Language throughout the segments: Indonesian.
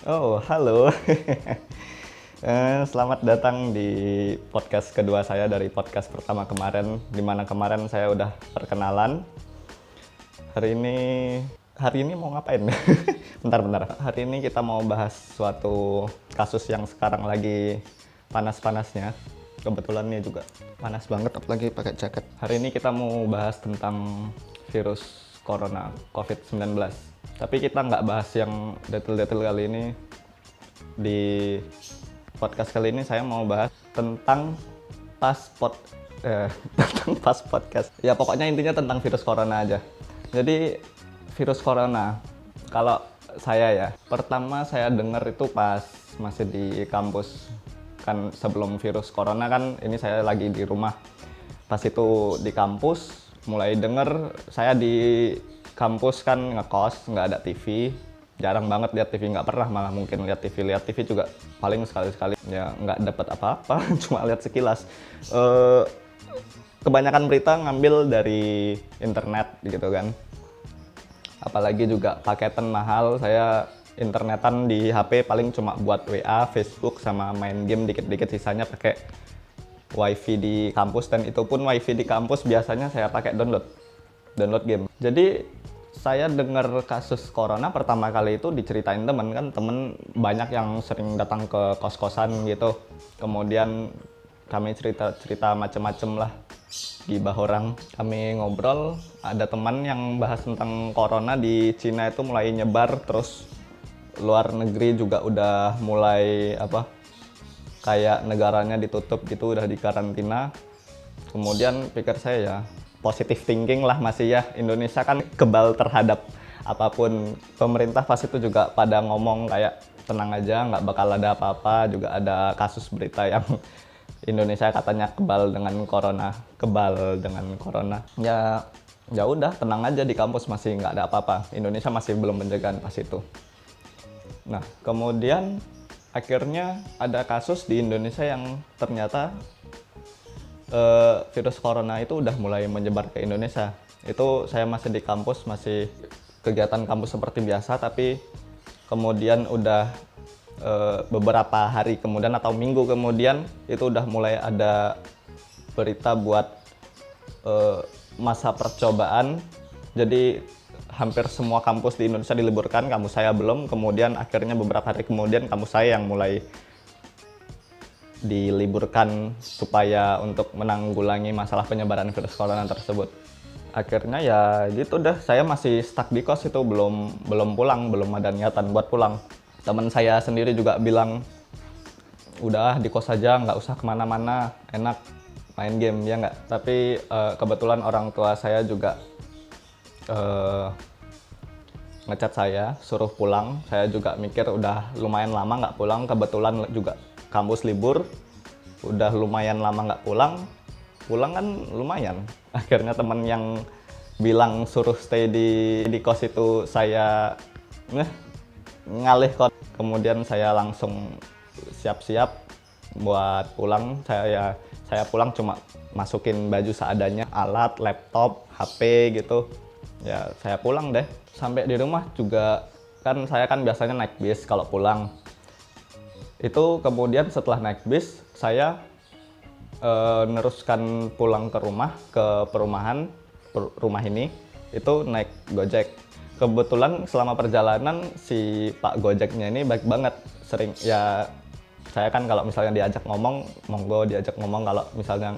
Oh, halo. Selamat datang di podcast kedua saya dari podcast pertama kemarin, di mana kemarin saya udah perkenalan. Hari ini mau ngapain? Bentar. Hari ini kita mau bahas suatu kasus yang sekarang lagi panas-panasnya. Kebetulan nih juga panas banget, apalagi pakai jaket. Hari ini kita mau bahas tentang virus corona, COVID-19. Tapi kita nggak bahas yang detail-detail kali ini. Di podcast kali ini saya mau bahas tentang tentang pas podcast. Ya pokoknya intinya tentang virus corona aja. Jadi virus corona, kalau saya ya, pertama saya dengar itu pas masih di kampus. Kan sebelum virus corona kan ini saya lagi di rumah. Pas itu di kampus, mulai denger, saya di kampus kan ngekos, nggak ada TV. Jarang banget lihat TV, nggak pernah malah mungkin lihat TV juga paling sekali-sekali ya, nggak dapat apa-apa. Cuma lihat sekilas. Kebanyakan berita ngambil dari internet gitu kan, apalagi juga paketan mahal. Saya internetan di HP paling cuma buat WA, Facebook, sama main game dikit-dikit, sisanya pakai wifi di kampus, dan itu pun wifi di kampus biasanya saya pakai download game. Jadi saya dengar kasus corona pertama kali itu diceritain temen banyak yang sering datang ke kos-kosan gitu. Kemudian kami cerita macem-macem lah, gibah orang. Kami ngobrol, ada teman yang bahas tentang corona di Cina itu mulai nyebar, terus luar negeri juga udah mulai kayak negaranya ditutup gitu, udah dikarantina. Kemudian pikir saya ya, positive thinking lah masih ya, Indonesia kan kebal terhadap apapun. Pemerintah pas itu juga pada ngomong kayak tenang aja, nggak bakal ada apa-apa. Juga ada kasus berita yang Indonesia katanya kebal dengan corona. Ya udah, tenang aja, di kampus masih nggak ada apa-apa. Indonesia masih belum pencegahan pas itu. Nah, kemudian akhirnya ada kasus di Indonesia yang ternyata virus corona itu udah mulai menyebar ke Indonesia. Itu saya masih di kampus, masih kegiatan kampus seperti biasa, tapi kemudian udah beberapa hari kemudian atau minggu kemudian itu udah mulai ada berita buat masa percobaan. Jadi hampir semua kampus di Indonesia diliburkan, kampus saya belum. Kemudian akhirnya beberapa hari kemudian kampus saya yang mulai diliburkan supaya untuk menanggulangi masalah penyebaran virus corona tersebut. Akhirnya ya gitu dah, saya masih stuck di kos itu, belum pulang, belum ada niatan buat pulang. Teman saya sendiri juga bilang, udah di kos aja, nggak usah kemana-mana, enak main game ya nggak. Tapi kebetulan orang tua saya juga ngechat saya suruh pulang. Saya juga mikir udah lumayan lama nggak pulang, kebetulan juga kampus libur, udah lumayan lama nggak pulang kan lumayan. Akhirnya teman yang bilang suruh stay di kos itu saya ngalih kos. Kemudian saya langsung siap-siap buat pulang. Saya pulang cuma masukin baju seadanya, alat, laptop, HP gitu. Ya saya pulang deh. Sampai di rumah juga kan saya kan biasanya naik bis kalau pulang. Itu kemudian setelah naik bis, saya neruskan pulang ke rumah, ke rumah ini, itu naik Gojek. Kebetulan selama perjalanan si Pak Gojeknya ini baik banget. Sering ya, saya kan kalau misalnya diajak ngomong, monggo diajak ngomong. Kalau misalnya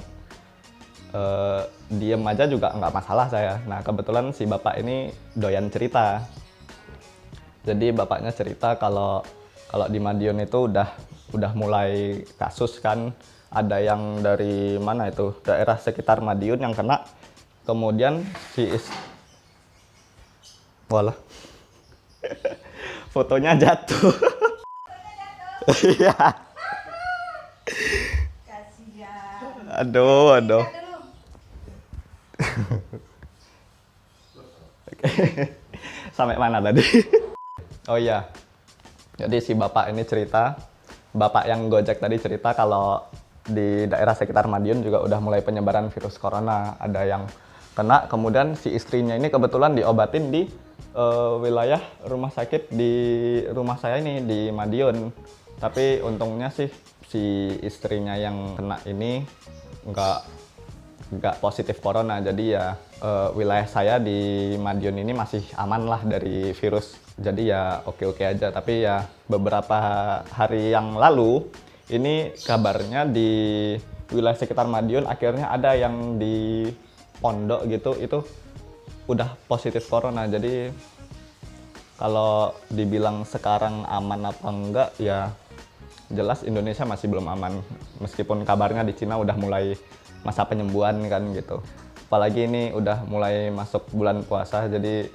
diem aja juga nggak masalah saya. Nah kebetulan si bapak ini doyan cerita. Jadi bapaknya cerita kalau di Madiun itu udah mulai kasus kan, ada yang dari mana itu, daerah sekitar Madiun yang kena. Kemudian walah, fotonya jatuh. Iya. Aduh. Sampai mana tadi? Oh iya. Jadi si bapak ini cerita, bapak yang Gojek tadi cerita kalau di daerah sekitar Madiun juga udah mulai penyebaran virus corona. Ada yang kena, kemudian si istrinya ini kebetulan diobatin di wilayah rumah sakit di rumah saya ini di Madiun. Tapi untungnya sih si istrinya yang kena ini nggak positif corona, jadi ya wilayah saya di Madiun ini masih aman lah dari virus, jadi ya oke-oke aja. Tapi ya beberapa hari yang lalu ini kabarnya di wilayah sekitar Madiun akhirnya ada yang di pondok gitu itu udah positif corona. Jadi kalau dibilang sekarang aman apa enggak, ya jelas Indonesia masih belum aman, meskipun kabarnya di Cina udah mulai masa penyembuhan kan gitu. Apalagi ini udah mulai masuk bulan puasa, jadi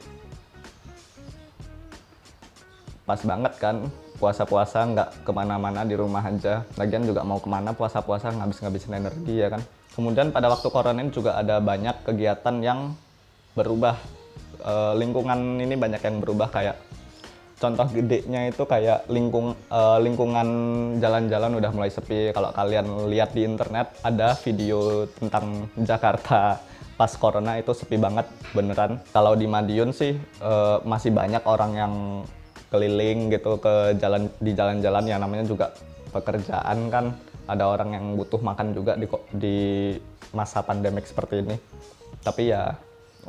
pas banget kan puasa-puasa nggak kemana-mana, di rumah aja. Lagian juga mau kemana puasa-puasa ngabis-ngabisin energi ya kan. Kemudian pada waktu corona ini juga ada banyak kegiatan yang berubah. Lingkungan ini banyak yang berubah, kayak contoh gedenya itu kayak lingkungan jalan-jalan udah mulai sepi. Kalau kalian lihat di internet ada video tentang Jakarta pas corona, itu sepi banget beneran. Kalau di Madiun sih masih banyak orang yang keliling gitu di jalan-jalan, ya namanya juga pekerjaan kan. Ada orang yang butuh makan juga di masa pandemik seperti ini. Tapi ya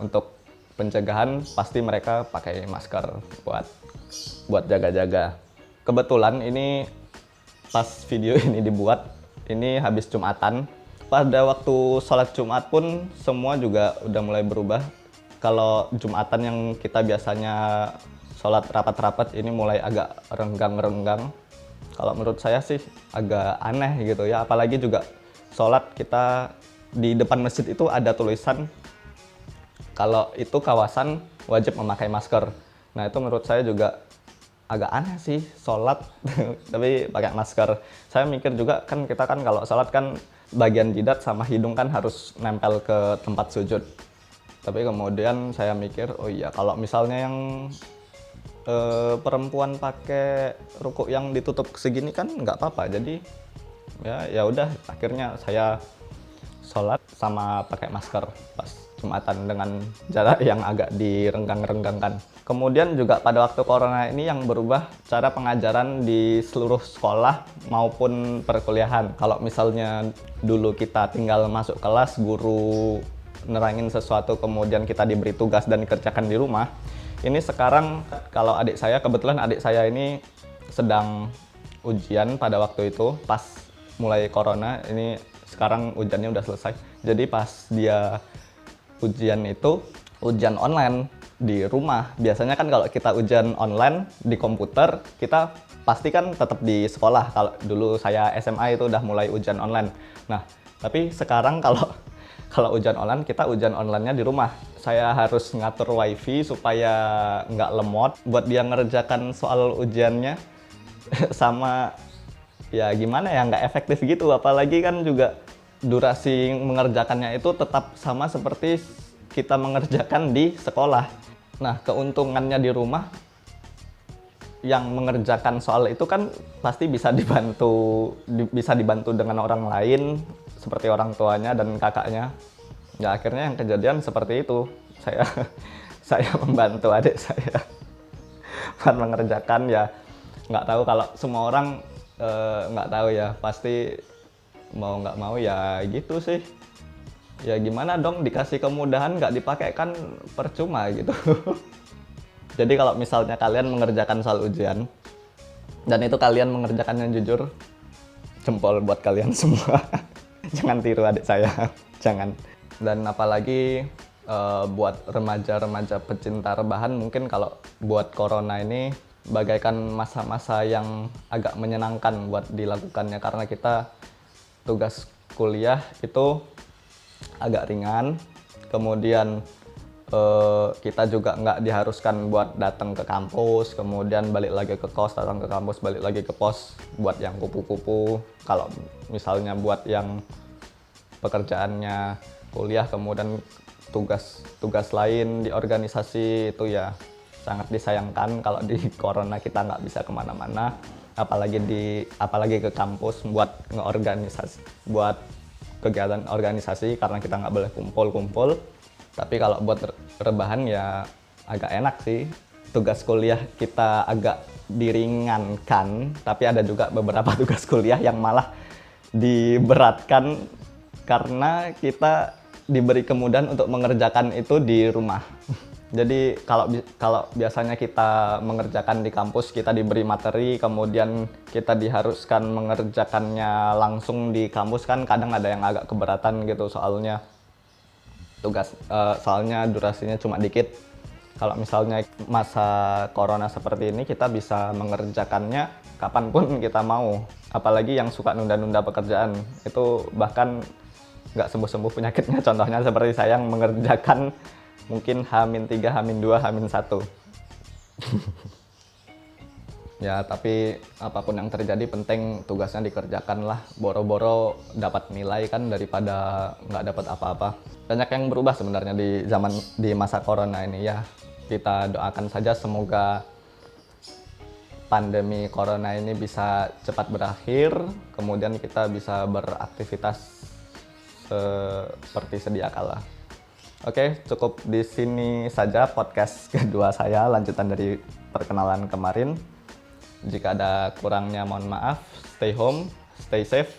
untuk pencegahan pasti mereka pakai masker buat jaga-jaga. Kebetulan ini pas video ini dibuat, ini habis Jumatan. Pada waktu sholat Jumat pun semua juga udah mulai berubah. Kalau Jumatan yang kita biasanya sholat rapat-rapat, ini mulai agak renggang-renggang. Kalau menurut saya sih agak aneh gitu ya. Apalagi juga sholat kita di depan masjid itu ada tulisan kalau itu kawasan wajib memakai masker. Nah itu menurut saya juga agak aneh sih, sholat tapi pakai masker. Saya mikir juga kan, kita kan kalau sholat kan bagian jidat sama hidung kan harus nempel ke tempat sujud. Tapi kemudian saya mikir, oh iya kalau misalnya yang perempuan pakai rukuk yang ditutup segini kan nggak apa-apa. Jadi ya udah, akhirnya saya sholat sama pakai masker pas Jumatan dengan jarak yang agak direnggang-renggangkan. Kemudian juga pada waktu corona ini yang berubah cara pengajaran di seluruh sekolah maupun perkuliahan. Kalau misalnya dulu kita tinggal masuk kelas, guru nerangin sesuatu, kemudian kita diberi tugas dan dikerjakan di rumah. Ini sekarang kalau kebetulan adik saya ini sedang ujian pada waktu itu pas mulai corona. Ini sekarang ujiannya udah selesai. Jadi pas dia ujian itu ujian online di rumah. Biasanya kan kalau kita ujian online di komputer, kita pasti kan tetap di sekolah. Kalau dulu saya SMA itu udah mulai ujian online. Nah, tapi sekarang kalau ujian online, kita ujian online-nya di rumah. Saya harus ngatur wifi supaya nggak lemot buat dia ngerjakan soal ujiannya. Sama ya gimana ya, nggak efektif gitu. Apalagi kan juga durasi mengerjakannya itu tetap sama seperti kita mengerjakan di sekolah. Nah, keuntungannya di rumah, yang mengerjakan soal itu kan pasti bisa dibantu dengan orang lain, seperti orang tuanya dan kakaknya. Ya akhirnya yang kejadian seperti itu. Saya membantu adik saya buat mengerjakan. Ya nggak tahu, kalau semua orang nggak tahu ya, pasti mau nggak mau ya gitu sih. Ya gimana dong, dikasih kemudahan nggak dipakai kan percuma gitu. Jadi kalau misalnya kalian mengerjakan soal ujian dan itu kalian mengerjakannya jujur, jempol buat kalian semua. Jangan tiru adik saya, jangan. Dan apalagi buat remaja-remaja pecinta rebahan, mungkin kalau buat corona ini bagaikan masa-masa yang agak menyenangkan buat dilakukannya, karena kita tugas kuliah itu agak ringan. Kemudian kita juga nggak diharuskan buat datang ke kampus, kemudian balik lagi ke kos, datang ke kampus, balik lagi ke pos buat yang kupu-kupu. Kalau misalnya buat yang pekerjaannya kuliah, kemudian tugas lain di organisasi, itu ya sangat disayangkan kalau di corona kita nggak bisa kemana-mana, apalagi ke kampus buat ngeorganisasi, buat kegiatan organisasi, karena kita nggak boleh kumpul-kumpul. Tapi kalau buat rebahan ya agak enak sih. Tugas kuliah kita agak diringankan, tapi ada juga beberapa tugas kuliah yang malah diberatkan karena kita diberi kemudahan untuk mengerjakan itu di rumah. Jadi kalau biasanya kita mengerjakan di kampus, kita diberi materi, kemudian kita diharuskan mengerjakannya langsung di kampus, kan kadang ada yang agak keberatan gitu soalnya soalnya durasinya cuma dikit. Kalau misalnya masa corona seperti ini, kita bisa mengerjakannya kapanpun kita mau. Apalagi yang suka nunda-nunda pekerjaan, itu bahkan nggak sembuh-sembuh penyakitnya. Contohnya seperti saya yang mengerjakan mungkin H-3, H-2, H-1. Ya, tapi apapun yang terjadi penting tugasnya dikerjakan lah. Boro-boro dapat nilai kan daripada nggak dapat apa-apa. Banyak yang berubah sebenarnya di masa corona ini ya. Kita doakan saja semoga pandemi corona ini bisa cepat berakhir, kemudian kita bisa beraktivitas seperti sedia kala. Oke, cukup di sini saja podcast kedua saya, lanjutan dari perkenalan kemarin. Jika ada kurangnya mohon maaf. Stay home, stay safe.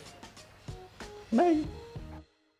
Bye.